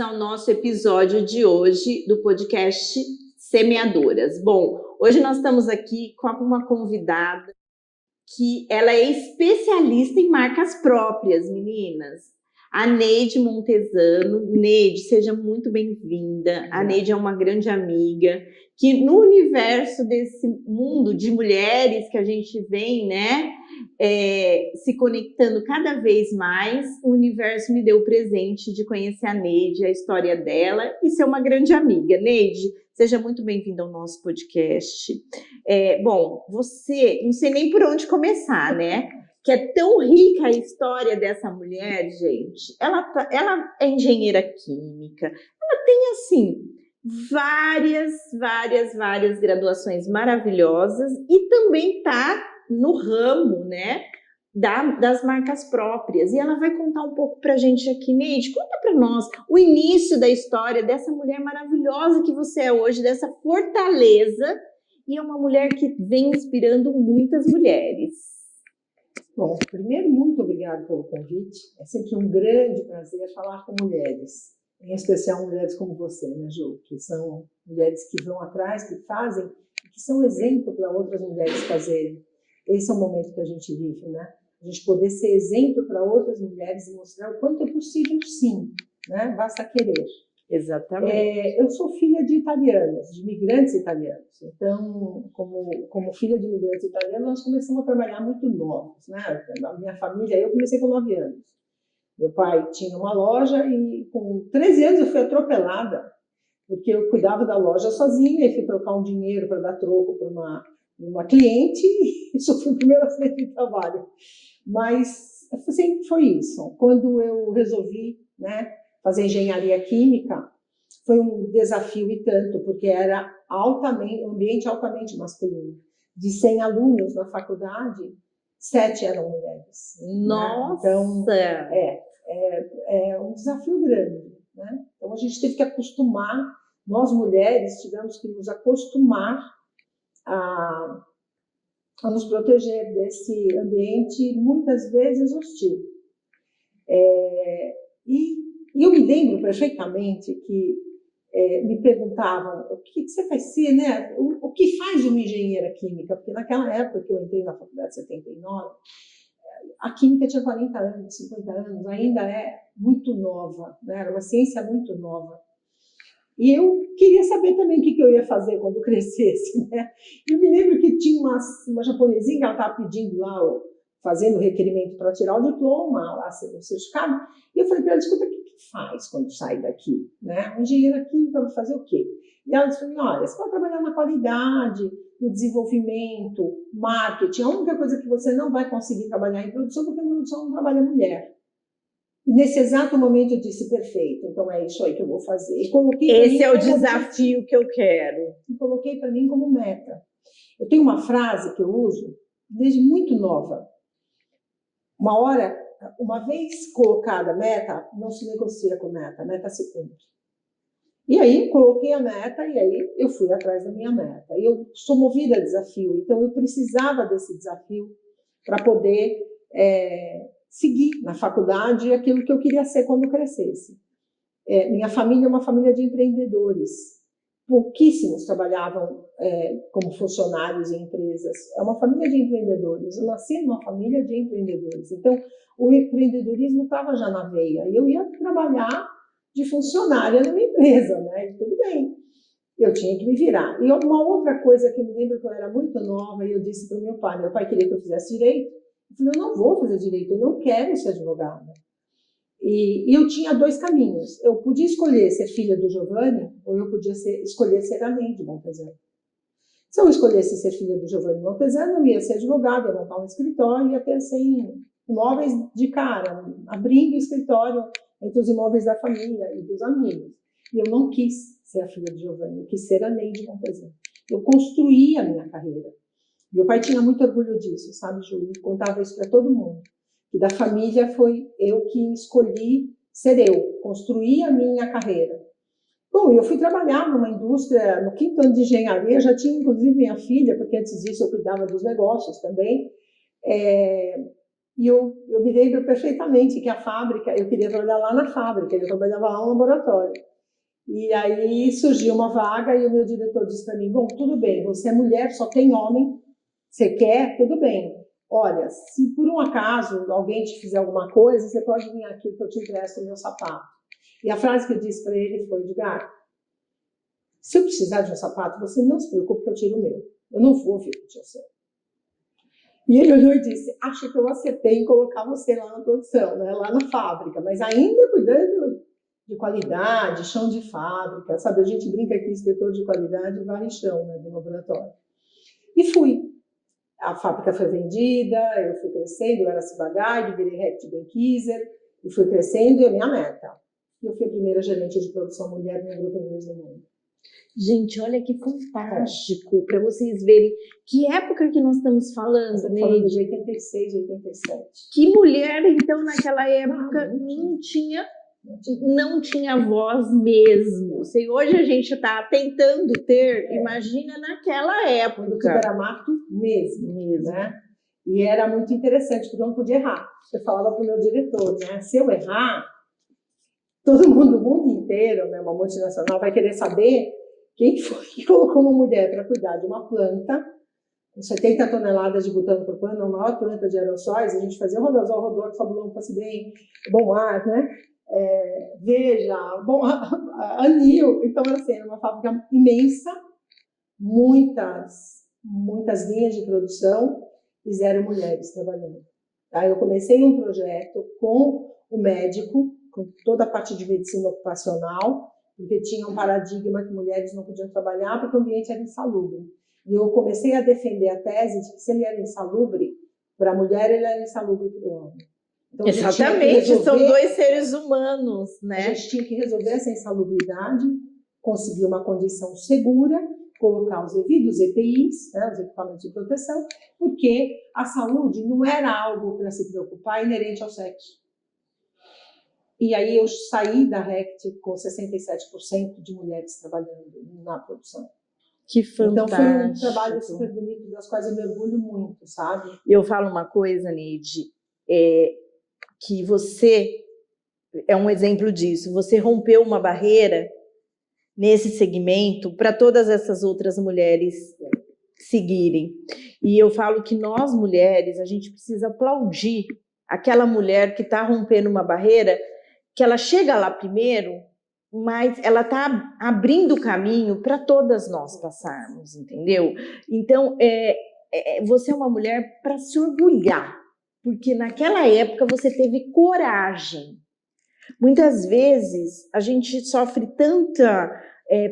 ao nosso episódio de hoje do podcast Semeadoras. Bom, hoje nós estamos aqui com uma convidada que ela é especialista em marcas próprias, meninas. A Neide Montesano. Neide, seja muito bem-vinda. A Neide é uma grande amiga que no universo desse mundo de mulheres que a gente vem, né, se conectando cada vez mais, o universo me deu o presente de conhecer a Neide, a história dela e ser uma grande amiga. Neide, seja muito bem-vinda ao nosso podcast. Bom, você, não sei nem por onde começar, né? Que é tão rica a história dessa mulher, gente. Ela é engenheira química, ela tem, assim, várias graduações maravilhosas e também está no ramo, né, das marcas próprias. E ela vai contar um pouco para a gente aqui. Neide, conta para nós o início da história dessa mulher maravilhosa que você é hoje, dessa fortaleza, e é uma mulher que vem inspirando muitas mulheres. Bom, primeiro, muito obrigada pelo convite. É sempre um grande prazer falar com mulheres, em especial mulheres como você, né, Ju? Que são mulheres que vão atrás, que fazem, que são exemplo para outras mulheres fazerem. Esse é o momento que a gente vive, né? A gente poder ser exemplo para outras mulheres e mostrar o quanto é possível, sim, né? Basta querer. Exatamente. Eu sou filha de italianas, de imigrantes italianos. Então, como filha de imigrantes italianos, nós começamos a trabalhar muito novos, né? A minha família, eu comecei com 9 anos. Meu pai tinha uma loja e com 13 anos eu fui atropelada, porque eu cuidava da loja sozinha e fui trocar um dinheiro para dar troco para uma cliente e sofri o primeiro acidente de trabalho. Mas sempre foi isso. Quando eu resolvi, né, fazer engenharia química, foi um desafio e tanto, porque era um ambiente altamente masculino. De 100 alunos na faculdade, 7 eram mulheres. Nossa! Né? Então, é um desafio grande. Né? Então, a gente teve que acostumar, nós mulheres tivemos que nos acostumar a nos proteger desse ambiente, muitas vezes, hostil. E eu me lembro perfeitamente que me perguntavam o que você vai ser, né? O que faz uma engenheira química? Porque naquela época que eu entrei na faculdade em 79, a química tinha 40 anos, 50 anos, ainda é muito nova, né? Era uma ciência muito nova. E eu queria saber também o que eu ia fazer quando crescesse, né? Eu me lembro que tinha uma japonesinha que ela estava pedindo lá, fazendo o requerimento para tirar o diploma, lá, o certificado, e eu falei para ela, escuta, o que faz quando sai daqui? Né? A engenheira química vai fazer o quê? E ela disse, olha, você vai trabalhar na qualidade, no desenvolvimento, marketing, a única coisa que você não vai conseguir trabalhar em produção, porque em produção não trabalha mulher. E nesse exato momento eu disse, perfeito, então é isso aí que eu vou fazer. Esse é o desafio que eu quero. E coloquei para mim como meta. Eu tenho uma frase que eu uso desde muito nova. Uma vez colocada a meta, não se negocia com a meta se cumpre. E aí coloquei a meta e aí eu fui atrás da minha meta. E eu sou movida a desafio, então eu precisava desse desafio para poder seguir na faculdade aquilo que eu queria ser quando crescesse. Minha família é uma família de empreendedores. Pouquíssimos trabalhavam como funcionários em empresas. É uma família de empreendedores. Eu nasci numa família de empreendedores. Então, o empreendedorismo estava já na veia. E eu ia trabalhar de funcionária numa empresa, né? E tudo bem. Eu tinha que me virar. E uma outra coisa que eu me lembro que eu era muito nova, e eu disse para o meu pai queria que eu fizesse direito. Eu falei, eu não vou fazer direito, eu não quero ser advogada. E eu tinha 2 caminhos. Eu podia escolher ser filha do Giovanni, ou eu podia escolher ser a Neide Montesano. Se eu escolhesse ser filha do Giovanni Montesano, eu ia ser advogada, ia montar um escritório, ia ter assim, imóveis de cara, abrindo o escritório entre os imóveis da família e dos amigos. E eu não quis ser a filha do Giovanni, eu quis ser a Neide Montesano. Eu construí a minha carreira. Meu pai tinha muito orgulho disso, sabe, Ju? Ele contava isso para todo mundo. E da família foi eu que escolhi ser eu, construir a minha carreira. Bom, eu fui trabalhar numa indústria, no 5º ano de engenharia, já tinha inclusive minha filha, porque antes disso eu cuidava dos negócios também. E eu me lembro perfeitamente que a fábrica, eu queria trabalhar lá na fábrica, eu trabalhava lá no laboratório. E aí surgiu uma vaga e o meu diretor disse para mim, bom, tudo bem, você é mulher, só tem homem, você quer, tudo bem. Olha, se por um acaso alguém te fizer alguma coisa, você pode vir aqui que eu te empresto o meu sapato. E a frase que eu disse para ele foi, Edgar, se eu precisar de um sapato, você não se preocupe que eu tiro o meu. Eu não vou vir com você. E ele olhou e disse, acho que eu acertei em colocar você lá na produção, né, lá na fábrica, mas ainda cuidando de qualidade, chão de fábrica, sabe? A gente brinca aqui, inspetor de qualidade, varre chão, né, do laboratório. E fui. A fábrica foi vendida, eu fui crescendo, eu era Ciba-Geigy, virei Reckitt Benckiser, e fui crescendo, e a minha meta. Eu fui a primeira gerente de produção mulher no grupo inglês do mundo. Gente, olha que fantástico, para vocês verem que época que nós estamos falando, Estamos falando de 86, 87. Que mulher, então, naquela época não tinha voz mesmo. Se hoje a gente está tentando ter, imagina naquela época. Quando tudo era mato mesmo. Né? E era muito interessante, porque eu não podia errar. Eu falava para o meu diretor, né? Se eu errar, todo mundo, o mundo inteiro, né, uma multinacional, vai querer saber quem foi que colocou uma mulher para cuidar de uma planta com 70 toneladas de butano por plano, a maior planta de aerossóis. A gente fazia o rodazol, rodor, fabulão, passe bem, bom ar, né? Veja, bom, anil. Então, assim, era uma fábrica imensa, muitas linhas de produção e 0 mulheres trabalhando. Tá? Eu comecei um projeto com o médico, com toda a parte de medicina ocupacional, porque tinha um paradigma que mulheres não podiam trabalhar porque o ambiente era insalubre. E eu comecei a defender a tese de que se ele era insalubre para a mulher, ele era insalubre para o homem. Então, exatamente, são 2 seres humanos, né? A gente tinha que resolver essa insalubridade, conseguir uma condição segura, colocar os devidos EPIs, né, os equipamentos de proteção, porque a saúde não era algo para se preocupar inerente ao sexo. E aí eu saí da Reckitt com 67% de mulheres trabalhando na produção. Que fantástico. Então foi um trabalho super bonito, das quais eu me orgulho muito, sabe? Eu falo uma coisa, Neide, que você é um exemplo disso. Você rompeu uma barreira nesse segmento para todas essas outras mulheres seguirem. E eu falo que nós, mulheres, a gente precisa aplaudir aquela mulher que está rompendo uma barreira, que ela chega lá primeiro, mas ela está abrindo o caminho para todas nós passarmos, entendeu? Então, você é uma mulher para se orgulhar, porque naquela época você teve coragem. Muitas vezes a gente sofre tanta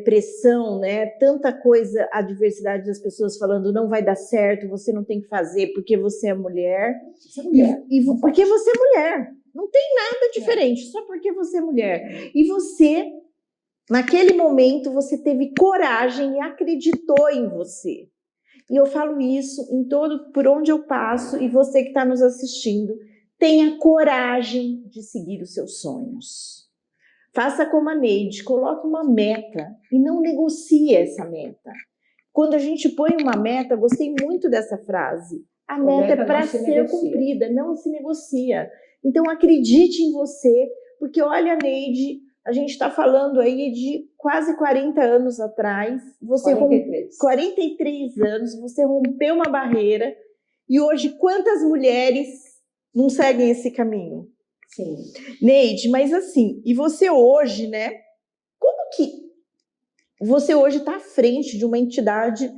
pressão, né? Tanta coisa, a diversidade das pessoas falando não vai dar certo, você não tem que fazer porque você é mulher. Você é mulher. E porque você é mulher. Não tem nada diferente, só porque você é mulher. E você, naquele momento, você teve coragem e acreditou em você. E eu falo isso por onde eu passo, e você que está nos assistindo, tenha coragem de seguir os seus sonhos. Faça como a Neide, coloque uma meta e não negocie essa meta. Quando a gente põe uma meta, gostei muito dessa frase, a meta é para ser cumprida, não se negocia. Então acredite em você, porque olha, Neide, a gente está falando aí de quase 40 anos atrás, 43 anos, você rompeu uma barreira, e hoje quantas mulheres não seguem esse caminho? Sim. Neide, mas assim, e você hoje, né? Como que você hoje está à frente de uma entidade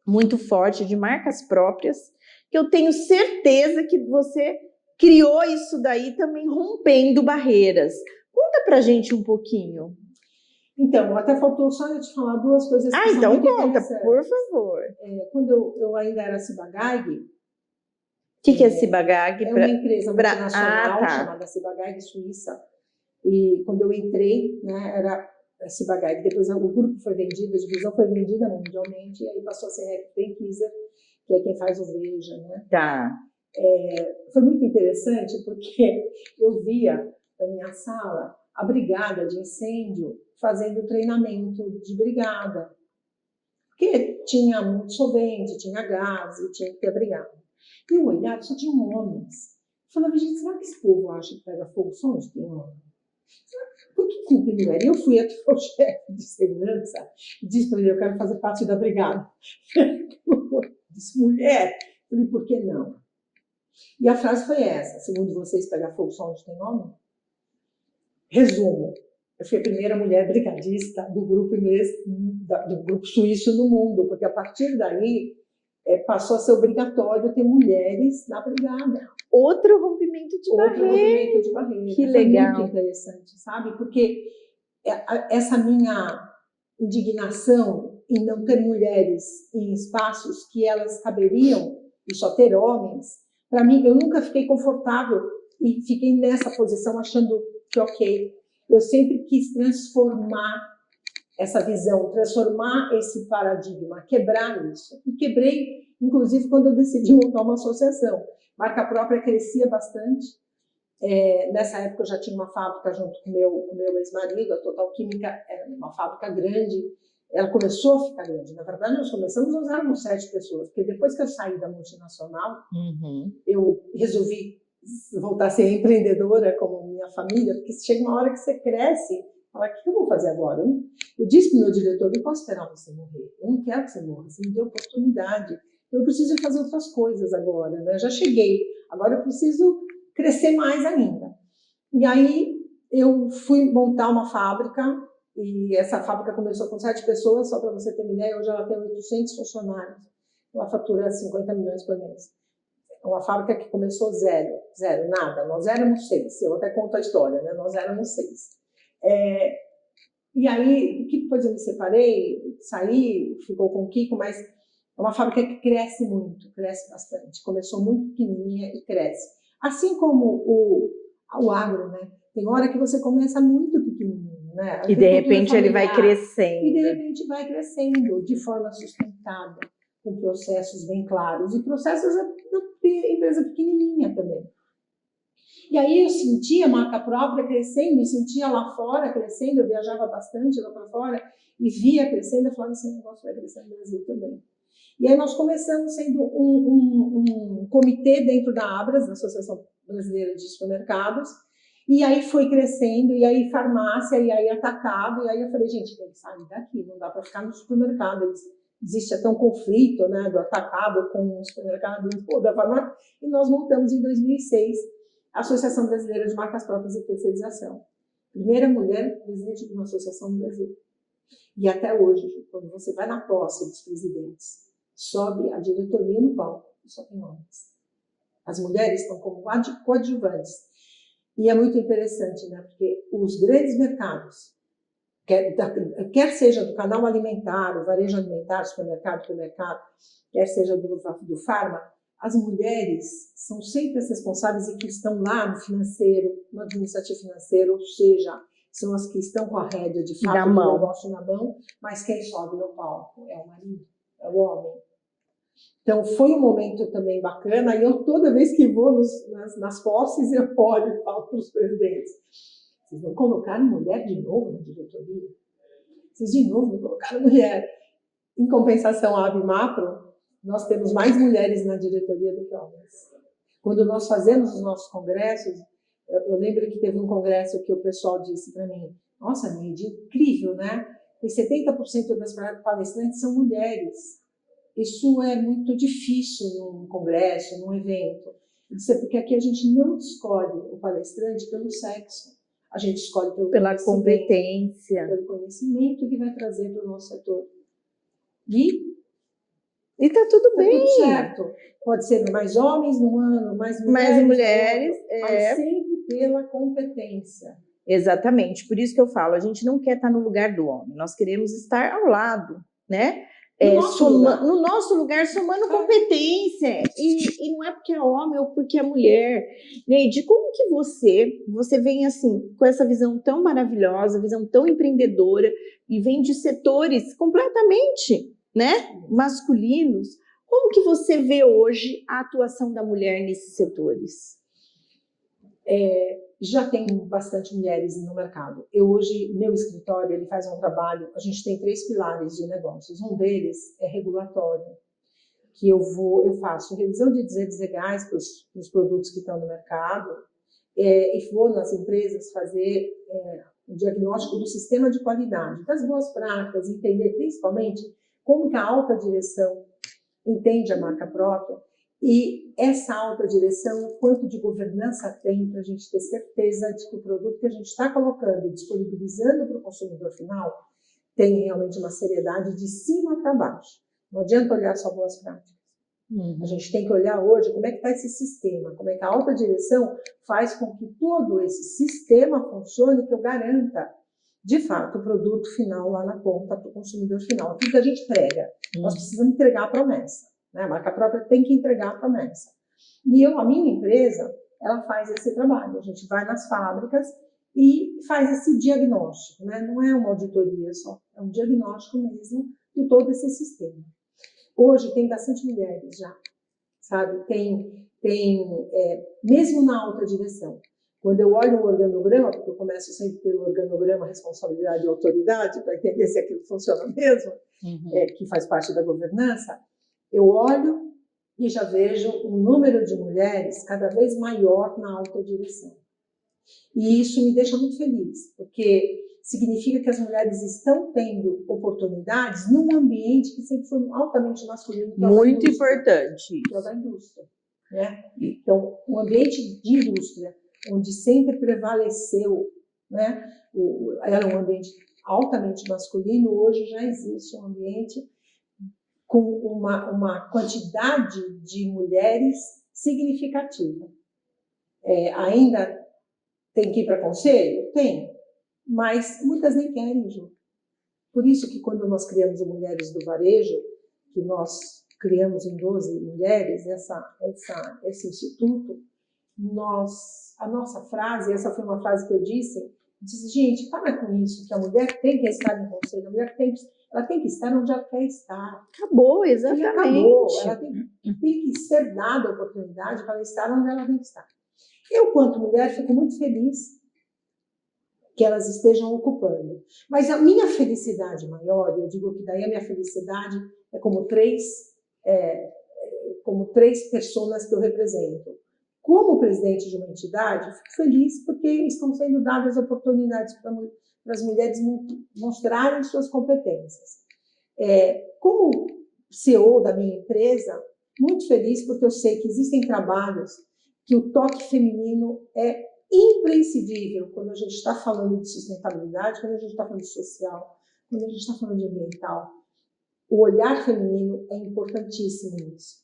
muito forte, de marcas próprias, que eu tenho certeza que você criou isso daí também rompendo barreiras. Conta pra gente um pouquinho. Então, até faltou só eu te falar 2 coisas que são então muito conta, por favor. Quando eu ainda era Ciba-Geigy. O que é Ciba-Geigy? É uma empresa multinacional chamada Ciba-Geigy Suíça. E quando eu entrei, né, era Ciba-Geigy. Depois o grupo foi vendido, a divisão foi vendida mundialmente, e aí passou a ser Reckitt Benckiser, que é quem faz o Veja, né? Tá. Foi muito interessante porque eu via na minha sala a brigada de incêndio fazendo treinamento de brigada, porque tinha muito solvente, tinha gás e tinha que ter brigada. E eu olhava, só tinham homens falava, gente, será que esse povo acha que pega fogo só onde tem homem? Por que culpa mulher? E eu fui até o chefe de segurança e disse para ele, eu quero fazer parte da brigada. Disse, mulher. Eu falei, por que não? E a frase foi essa, segundo vocês, pega fogo só onde tem homem? Resumo, eu fui a primeira mulher brigadista do grupo inglês, do grupo suíço no mundo, porque a partir daí passou a ser obrigatório ter mulheres na brigada. Outro rompimento de barreira. Que legal. Foi muito interessante, sabe? Porque essa minha indignação em não ter mulheres em espaços que elas caberiam e só ter homens, para mim, eu nunca fiquei confortável e fiquei nessa posição achando que ok. Eu sempre quis transformar essa visão, transformar esse paradigma, quebrar isso. E quebrei, inclusive, quando eu decidi montar uma associação. Marca própria crescia bastante. Nessa época eu já tinha uma fábrica junto com o meu ex-marido, a Total Química era uma fábrica grande. Ela começou a ficar grande. Na verdade, nós começamos, nós éramos 7 pessoas, porque depois que eu saí da multinacional, eu resolvi voltar a ser empreendedora como minha família, porque chega uma hora que você cresce, fala, o que eu vou fazer agora? Eu disse para o meu diretor, eu não posso esperar você morrer, eu não quero que você morra, você me deu oportunidade, eu preciso fazer outras coisas agora, né? Eu já cheguei, agora eu preciso crescer mais ainda. E aí eu fui montar uma fábrica, e essa fábrica começou com 7 pessoas, só para você ter uma ideia, hoje ela tem 800 funcionários, ela fatura 50 milhões por mês. Uma fábrica que começou zero, nada, nós éramos 6, eu até conto a história, né? Nós éramos 6. E aí, depois eu me separei, saí, ficou com o Kiko, mas é uma fábrica que cresce muito, cresce bastante, começou muito pequenininha e cresce. Assim como o agro, né? Tem hora que você começa muito pequenininho, né? E de repente ele vai crescendo. E de repente vai crescendo de forma sustentada, com processos bem claros. E processos da empresa pequenininha também. E aí eu sentia a marca própria crescendo, me sentia lá fora crescendo, eu viajava bastante lá para fora e via crescendo, eu falava, esse negócio vai crescer no Brasil também. E aí nós começamos sendo um comitê dentro da Abras, da Associação Brasileira de Supermercados, e aí foi crescendo, e aí farmácia, e aí atacado, e aí eu falei, gente, tem que sair daqui, não dá para ficar no supermercado, existe até um conflito, né, do atacado com o supermercado da farmácia, e nós montamos em 2006 a Associação Brasileira de Marcas Próprias e Terceirização. Primeira mulher presidente de uma associação no Brasil. E até hoje, quando você vai na posse dos presidentes, sobe a diretoria no palco, e só tem homens. As mulheres estão como coadjuvantes. E é muito interessante, né, porque os grandes mercados, quer seja do canal alimentar, o varejo alimentar, supermercado, quer seja do farma, as mulheres são sempre as responsáveis e que estão lá no financeiro, no administrativo financeiro, ou seja, são as que estão com a rédea de fato do negócio na mão, mas quem sobe no palco é o marido, é o homem. Então foi um momento também bacana, e eu toda vez que vou nas posses, eu olho e falo para os presidentes, vocês não colocaram mulher de novo na diretoria? Vocês de novo não colocaram mulher? Em compensação, a Abimapro, nós temos mais mulheres na diretoria do que homens. Quando nós fazemos os nossos congressos, eu lembro que teve um congresso que o pessoal disse para mim, nossa, Neide, incrível, né? E 70% das palestrantes são mulheres. Isso é muito difícil num congresso, num evento. Eu disse, porque aqui a gente não escolhe o palestrante pelo sexo. A gente escolhe pela competência. Pelo conhecimento que vai trazer para o nosso setor. E tá tudo bem. Tudo certo. Pode ser mais homens no ano, mais mulheres. Mas sempre pela competência. Exatamente. Por isso que eu falo, a gente não quer estar no lugar do homem. Nós queremos estar ao lado, né? No nosso lugar, somando competência. E não é porque é homem ou porque é mulher. Neide, como que você vem assim, com essa visão tão maravilhosa, visão tão empreendedora, e vem de setores completamente, né, masculinos. Como que você vê hoje a atuação da mulher nesses setores? Já tem bastante mulheres no mercado. Hoje, meu escritório, ele faz um trabalho, a gente tem 3 pilares de negócios. Um deles é regulatório. que eu faço revisão de dizeres legais para os produtos que estão no mercado, e vou nas empresas fazer o diagnóstico do sistema de qualidade, das boas práticas, entender principalmente como que a alta direção entende a marca própria e essa alta direção, quanto de governança tem para a gente ter certeza de que o produto que a gente está colocando e disponibilizando para o consumidor final tem realmente uma seriedade de cima para baixo. Não adianta olhar só boas práticas. A gente tem que olhar hoje como é que está esse sistema, como é que a alta direção faz com que todo esse sistema funcione, que eu garanta, de fato, o produto final lá na ponta para o consumidor final. Tudo que a gente prega, nós precisamos entregar a promessa. Né? A marca própria tem que entregar a promessa. E a minha empresa, ela faz esse trabalho. A gente vai nas fábricas e faz esse diagnóstico. Né? Não é uma auditoria só, é um diagnóstico mesmo de todo esse sistema. Hoje tem bastante mulheres já, sabe? Mesmo na alta direção. Quando eu olho o organograma, porque eu começo sempre pelo organograma responsabilidade e autoridade, para entender se aquilo funciona mesmo, que faz parte da governança, eu olho e já vejo um número de mulheres cada vez maior na alta direção. E isso me deixa muito feliz, porque significa que as mulheres estão tendo oportunidades num ambiente que sempre foi altamente masculino. Muito importante. Que é o da indústria. Né? Então, um ambiente de indústria, onde sempre prevaleceu, né, era um ambiente altamente masculino, hoje já existe um ambiente com uma quantidade de mulheres significativa. Ainda tem que ir para conselho? Tem. Mas muitas nem querem, Ju. Por isso que quando nós criamos o Mulheres do Varejo, que nós criamos em 12 mulheres esse instituto, a nossa frase, essa foi uma frase que eu disse, gente, para com isso, que a mulher tem que estar em conselho, a mulher ela tem que estar onde ela quer estar. Acabou, exatamente. Acabou, ela tem que ser dada a oportunidade para ela estar onde ela tem que estar. Eu, quanto mulher, fico muito feliz que elas estejam ocupando. Mas a minha felicidade maior, eu digo que daí a minha felicidade é como três pessoas que eu represento. Como presidente de uma entidade, fico feliz porque estão sendo dadas oportunidades para as mulheres mostrarem suas competências. Como CEO da minha empresa, muito feliz porque eu sei que existem trabalhos que o toque feminino é imprescindível quando a gente está falando de sustentabilidade, quando a gente está falando de social, quando a gente está falando de ambiental. O olhar feminino é importantíssimo nisso.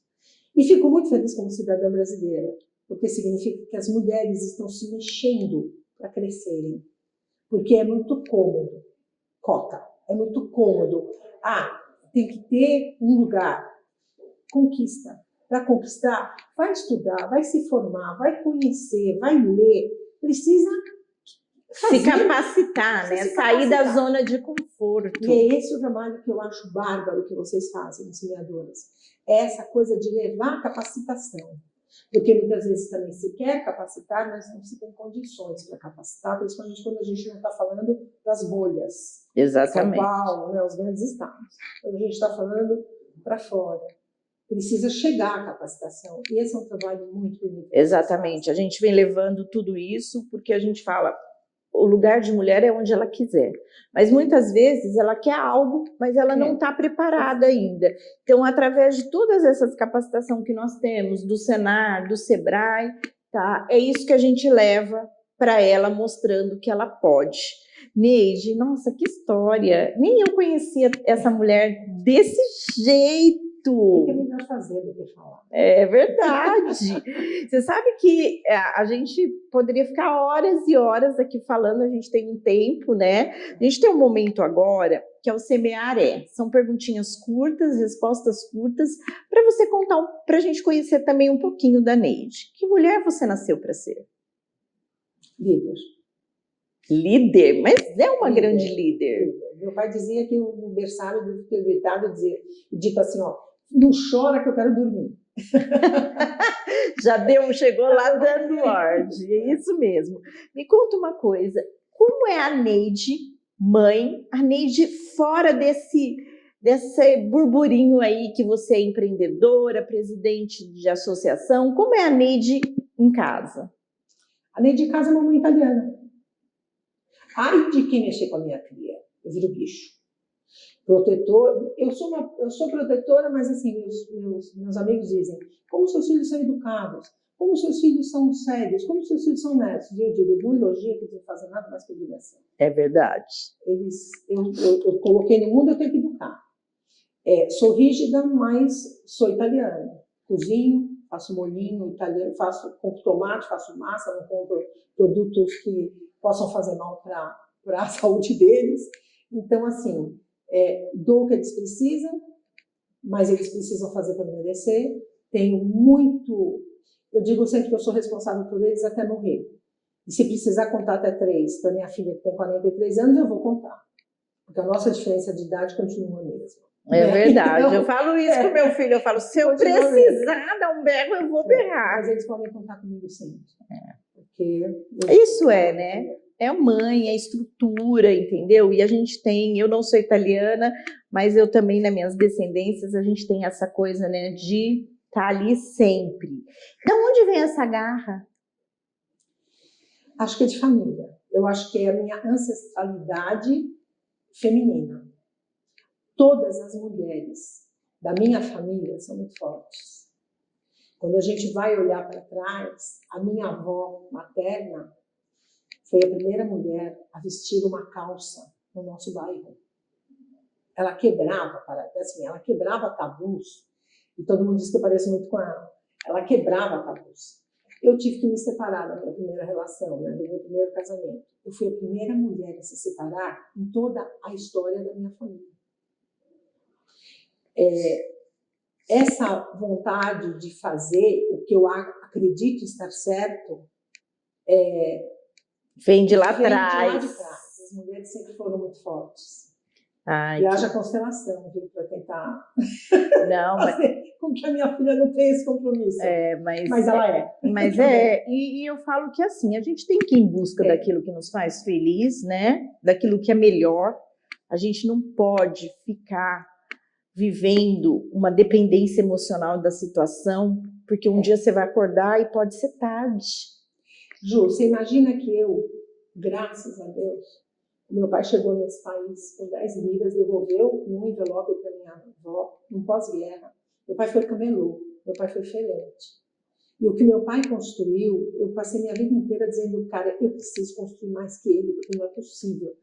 E fico muito feliz como cidadã brasileira, porque significa que as mulheres estão se mexendo para crescerem. Porque é muito cômodo, cota, é muito cômodo. Tem que ter um lugar. Conquista. Para conquistar, vai estudar, vai se formar, vai conhecer, vai ler. Precisa se capacitar, né? Sair da zona de conforto. E é esse o trabalho que eu acho bárbaro que vocês fazem, semeadoras. É essa coisa de levar a capacitação. Porque muitas vezes também se quer capacitar, mas não se tem condições para capacitar, principalmente quando a gente não está falando das bolhas. Exatamente. São Paulo, né, os grandes estados. Quando a gente está falando para fora. Precisa chegar à capacitação. E esse é um trabalho muito bonito. Exatamente. A gente vem levando tudo isso porque a gente fala, o lugar de mulher é onde ela quiser. Mas muitas vezes ela quer algo, mas ela não está preparada ainda. Então, através de todas essas capacitações que nós temos, do Senar, do Sebrae, tá? É isso que a gente leva para ela, mostrando que ela pode. Neide, nossa, que história! Nem eu conhecia essa mulher desse jeito. O que é melhor fazer do que falar? É verdade. Você sabe que a gente poderia ficar horas e horas aqui falando, a gente tem um tempo, né? A gente tem um momento agora, que é o Semear São perguntinhas curtas, respostas curtas, para você contar, para a gente conhecer também um pouquinho da Neide. Que mulher você nasceu para ser? Líder. Líder? Mas é uma grande líder. Meu pai dizia que o berçário deve ter gritado e dito assim, não chora que eu quero dormir. Já chegou lá dando ordem, é isso mesmo. Me conta uma coisa, como é a Neide, mãe, a Neide fora desse desse burburinho aí que você é empreendedora, presidente de associação. Como é a Neide em casa? A Neide em casa é mamãe italiana. Ai de quem mexer com a minha cria. Eu viro bicho. Protetor. Eu sou protetora, mas assim, meus amigos dizem, como seus filhos são educados, como seus filhos são sérios, como seus filhos são netos. E eu digo, do elogio que não fazem nada mais que obrigação. É verdade. Eu coloquei no mundo, eu tenho que educar. Sou rígida, mas sou italiana. Cozinho, faço molhinho italiano, compro tomate, faço massa, não compro produtos que possam fazer mal para a saúde deles. Então, assim, dou o que eles precisam, mas eles precisam fazer para merecer. Tenho muito... Eu digo sempre que eu sou responsável por eles até morrer. E se precisar contar até 3 para minha filha que tem 43 anos, eu vou contar. Porque a nossa diferença de idade continua a mesma. É verdade, então, eu falo isso com meu filho, eu falo, se eu precisar dar um berro, eu vou berrar. Mas eles podem contar comigo sempre. Porque isso né? É a mãe, é a estrutura, entendeu? E a gente tem, eu não sou italiana, mas eu também, nas minhas descendências, a gente tem essa coisa, né, de estar ali sempre. De onde vem essa garra? Acho que é de família. Eu acho que é a minha ancestralidade feminina. Todas as mulheres da minha família são muito fortes. Quando a gente vai olhar para trás, a minha avó materna foi a primeira mulher a vestir uma calça no nosso bairro. Ela quebrava tabus, e todo mundo diz que eu pareço muito com ela. Ela quebrava tabus. Eu tive que me separar da minha primeira relação, né, do meu primeiro casamento. Eu fui a primeira mulher a se separar em toda a história da minha família. Essa vontade de fazer o que eu acredito estar certo vem de lá atrás. As mulheres sempre foram muito fortes. Ai, e haja constelação, viu, para tentar não, fazer com que a minha filha não tenha esse compromisso. Mas ela é. Mas e eu falo que assim, a gente tem que ir em busca daquilo que nos faz feliz, né? Daquilo que é melhor. A gente não pode ficar vivendo uma dependência emocional da situação, porque um dia você vai acordar e pode ser tarde. Ju, você imagina que eu, graças a Deus, meu pai chegou nesse país com 10 liras, devolveu num envelope para minha avó, num pós-guerra. Meu pai foi camelô, meu pai foi feirante. E o que meu pai construiu, eu passei minha vida inteira dizendo, cara, eu preciso construir mais que ele, porque não é possível.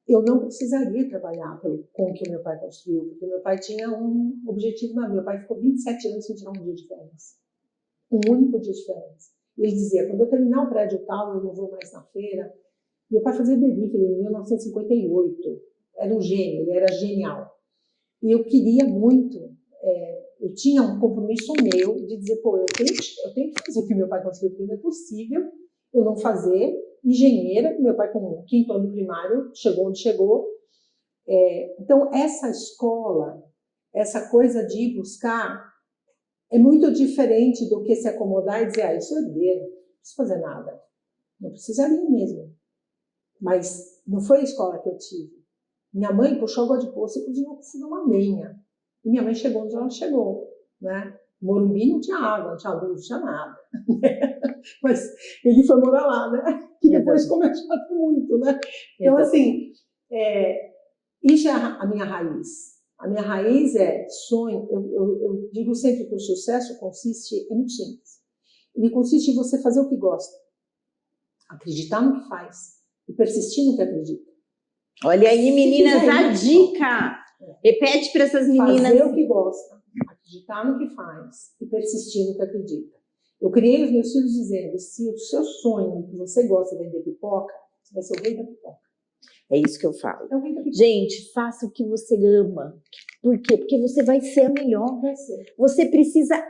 Eu não precisaria trabalhar com o que meu pai construiu, porque meu pai tinha um objetivo na vida. Meu pai ficou 27 anos sem tirar um dia de férias. Um único dia de férias. Ele dizia, quando eu terminar o prédio tal, eu não vou mais na feira. Meu pai fazia delivery em 1958. Era um gênio, ele era genial. E eu queria muito, eu tinha um compromisso meu de dizer, pô, eu tenho que fazer o que meu pai construiu, porque não é possível eu não fazer. Engenheira, meu pai com o 5º ano primário, chegou onde chegou. Então, essa escola, essa coisa de ir buscar, é muito diferente do que se acomodar e dizer, isso é herdeiro, não preciso fazer nada. Não precisaria mesmo. Mas não foi a escola que eu tive. Minha mãe puxou água de poço e cozinhou com fogão a lenha. E minha mãe chegou onde ela chegou, né? Morumbi não tinha água, não tinha luz, não tinha nada. Mas ele foi morar lá, né? Que depois começou a ter muito, né? Então, assim, isso é a minha raiz. A minha raiz é sonho. Eu digo sempre que o sucesso é muito simples. Ele consiste em você fazer o que gosta, acreditar no que faz e persistir no que acredita. Olha aí, meninas, a dica! Repete para essas meninas. Fazer o que gosta, acreditar no que faz e persistir no que acredita. Eu criei os meus filhos dizendo, se o seu sonho, que você gosta de vender pipoca, você vai ser o rei da pipoca. É isso que eu falo. É o rei da pipoca. Gente, faça o que você ama. Por quê? Porque você vai ser a melhor. Vai ser. Você precisa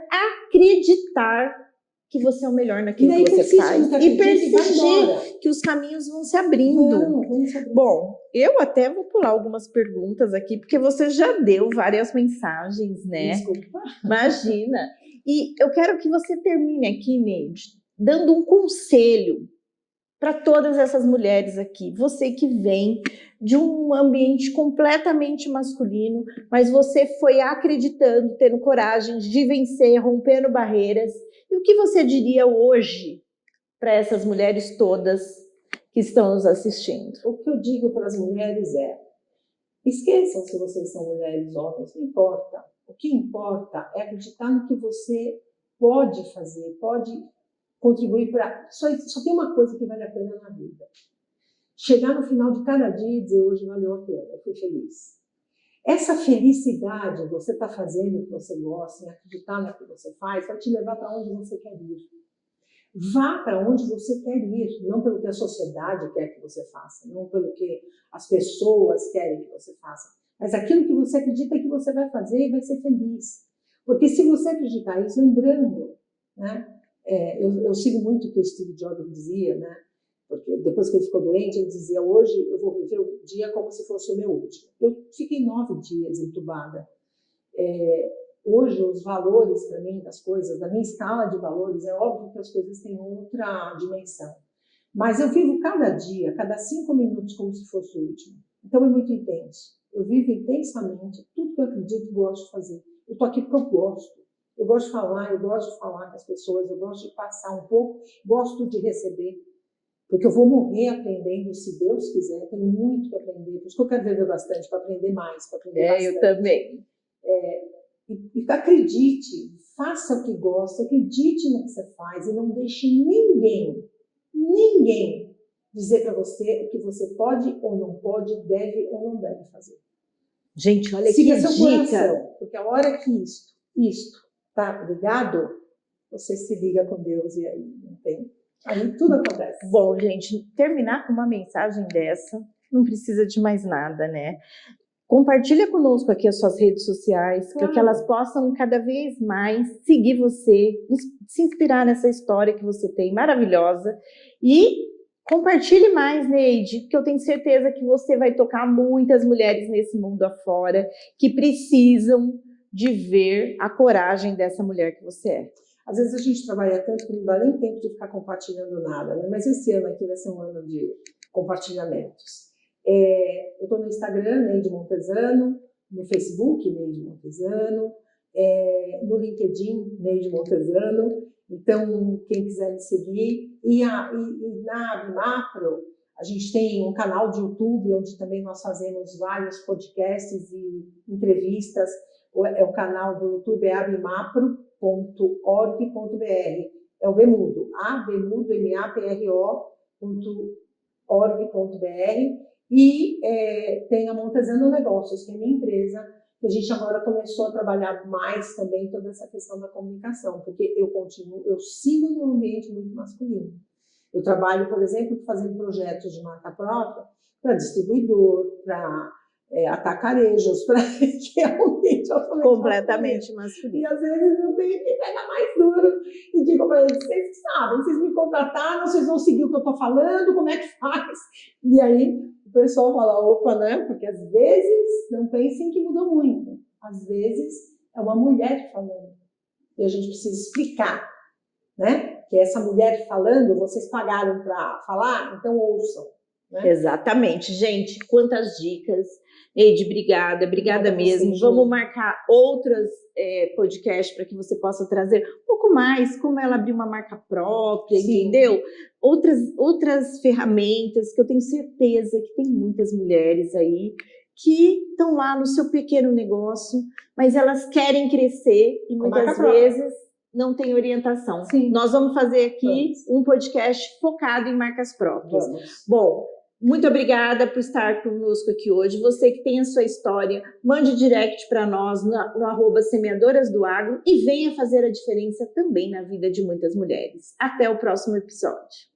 acreditar que você é o melhor naquilo que você faz. E persistir que os caminhos vão se abrindo. Vão se abrindo. Bom, eu até vou pular algumas perguntas aqui, porque você já deu várias mensagens, né? Desculpa. para todas essas mulheres aqui, você que vem de um ambiente completamente masculino, mas você foi acreditando, tendo coragem de vencer, rompendo barreiras. E o que você diria hoje para essas mulheres todas que estão nos assistindo? O que eu digo para as mulheres é: esqueçam se vocês são mulheres, homens, não importa. O que importa é acreditar no que você pode fazer, pode contribuir para... Só tem uma coisa que vale a pena na vida. Chegar no final de cada dia e dizer: hoje valeu a pena, eu fui feliz. Essa felicidade, você está fazendo o que você gosta, em acreditar no que você faz, vai te levar para onde você quer ir. Vá para onde você quer ir, não pelo que a sociedade quer que você faça, não pelo que as pessoas querem que você faça, mas aquilo que você acredita que você vai fazer e vai ser feliz. Porque se você acreditar isso, lembrando, né? Eu sigo muito o que o Steve Jobs dizia, né? Porque depois que ele ficou doente, ele dizia: hoje eu vou viver o dia como se fosse o meu último. Eu fiquei 9 dias entubada. Hoje, os valores para mim das coisas, da minha escala de valores, é óbvio que as coisas têm outra dimensão. Mas eu vivo cada dia, cada 5 minutos, como se fosse o último. Então é muito intenso. Eu vivo intensamente tudo que eu acredito e gosto de fazer. Eu estou aqui porque eu gosto. Eu gosto de falar com as pessoas, eu gosto de passar um pouco, gosto de receber. Porque eu vou morrer aprendendo, se Deus quiser. Tenho muito que aprender. Por isso que eu quero viver bastante, para aprender mais, para aprender bastante. Eu também. E acredite, faça o que gosta, acredite no que você faz e não deixe ninguém dizer para você o que você pode ou não pode, deve ou não deve fazer. Gente, olha Siga que seu dica. coração, porque a hora que isto tá ligado, você se liga com Deus e aí não tem. Aí tudo acontece. Bom, gente, terminar com uma mensagem dessa não precisa de mais nada, né? Compartilha conosco aqui as suas redes sociais, para que elas possam cada vez mais seguir você, se inspirar nessa história que você tem, maravilhosa. E compartilhe mais, Neide, porque eu tenho certeza que você vai tocar muitas mulheres nesse mundo afora que precisam de ver a coragem dessa mulher que você é. Às vezes a gente trabalha tanto que não dá nem tempo de ficar compartilhando nada, né? Mas esse ano aqui vai ser um ano de compartilhamentos. Eu estou no Instagram, Neide Montesano, no Facebook, Neide Montesano, no LinkedIn, Neide Montesano. Então, quem quiser me seguir. E na Abimapro, a gente tem um canal de YouTube, onde também nós fazemos vários podcasts e entrevistas. O canal do YouTube é abimapro.org.br. É o Bemudo, abemudopro.org.br. E tem a Montesano Negócios, que é a minha empresa, que a gente agora começou a trabalhar mais também toda essa questão da comunicação, porque eu sigo num ambiente muito masculino. Eu trabalho, por exemplo, fazendo projetos de marca própria para distribuidor, para atacarejos, para que é um ambiente completamente masculino. E às vezes eu tenho que pegar mais duro e digo para eles: vocês sabem, vocês me contrataram, vocês vão seguir o que eu estou falando, como é que faz? E aí o pessoal fala: opa, né? Porque às vezes, não pensem que mudou muito. Às vezes é uma mulher falando. E a gente precisa explicar, né? Que essa mulher falando, vocês pagaram para falar, então ouçam. Né? Exatamente. Gente, quantas dicas. Neide, obrigada mesmo. Vamos marcar outros podcasts para que você possa trazer um pouco mais, como ela abrir uma marca própria, sim, entendeu? Outras ferramentas que eu tenho certeza que tem muitas mulheres aí que estão lá no seu pequeno negócio, mas elas querem crescer e muitas vezes não tem orientação. Sim. Nós vamos fazer aqui um podcast focado em marcas próprias. Bom, muito obrigada por estar conosco aqui hoje. Você que tem a sua história, mande direct para nós no @semeadorasdoagro e venha fazer a diferença também na vida de muitas mulheres. Até o próximo episódio.